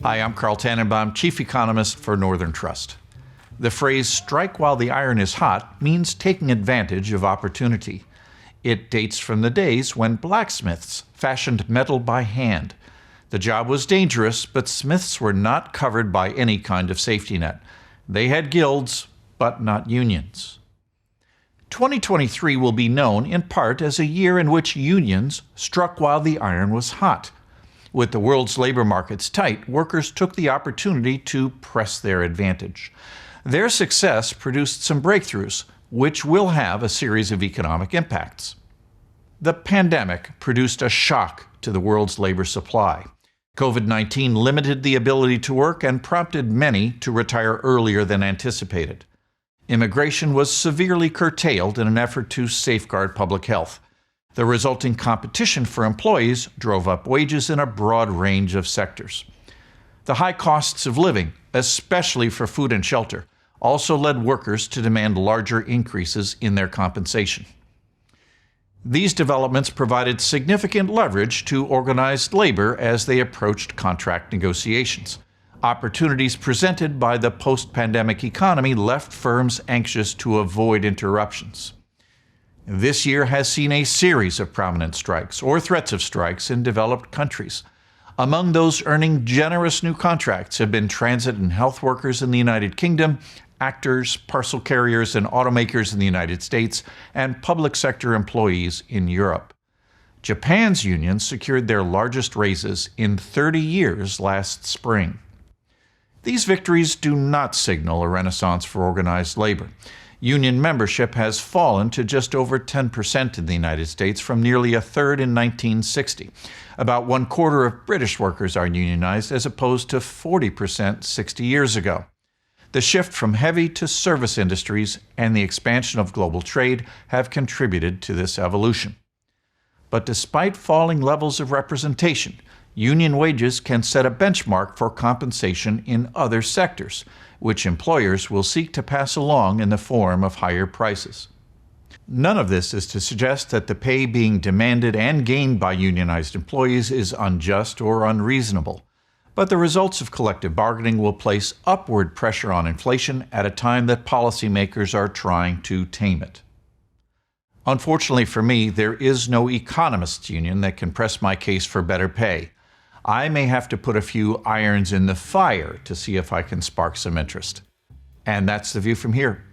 Hi, I'm Carl Tannenbaum, Chief Economist for Northern Trust. The phrase, strike while the iron is hot, means taking advantage of opportunity. It dates from the days when blacksmiths fashioned metal by hand. The job was dangerous, but smiths were not covered by any kind of safety net. They had guilds, but not unions. 2023 will be known in part as a year in which unions struck while the iron was hot. With the world's labor markets tight, workers took the opportunity to press their advantage. Their success produced some breakthroughs, which will have a series of economic impacts. The pandemic produced a shock to the world's labor supply. COVID-19 limited the ability to work and prompted many to retire earlier than anticipated. Immigration was severely curtailed in an effort to safeguard public health. The resulting competition for employees drove up wages in a broad range of sectors. The high costs of living, especially for food and shelter, also led workers to demand larger increases in their compensation. These developments provided significant leverage to organized labor as they approached contract negotiations. Opportunities presented by the post-pandemic economy left firms anxious to avoid interruptions. This year has seen a series of prominent strikes or threats of strikes in developed countries. Among those earning generous new contracts have been transit and health workers in the United Kingdom, actors, parcel carriers, and automakers in the United States, and public sector employees in Europe. Japan's unions secured their largest raises in 30 years last spring. These victories do not signal a renaissance for organized labor. Union membership has fallen to just over 10% in the United States from nearly a third in 1960. About 1/4 of British workers are unionized as opposed to 40% 60 years ago. The shift from heavy to service industries and the expansion of global trade have contributed to this evolution. But despite falling levels of representation, union wages can set a benchmark for compensation in other sectors, which employers will seek to pass along in the form of higher prices. None of this is to suggest that the pay being demanded and gained by unionized employees is unjust or unreasonable, but the results of collective bargaining will place upward pressure on inflation at a time that policymakers are trying to tame it. Unfortunately for me, there is no economists' union that can press my case for better pay. I may have to put a few irons in the fire to see if I can spark some interest. And that's the view from here.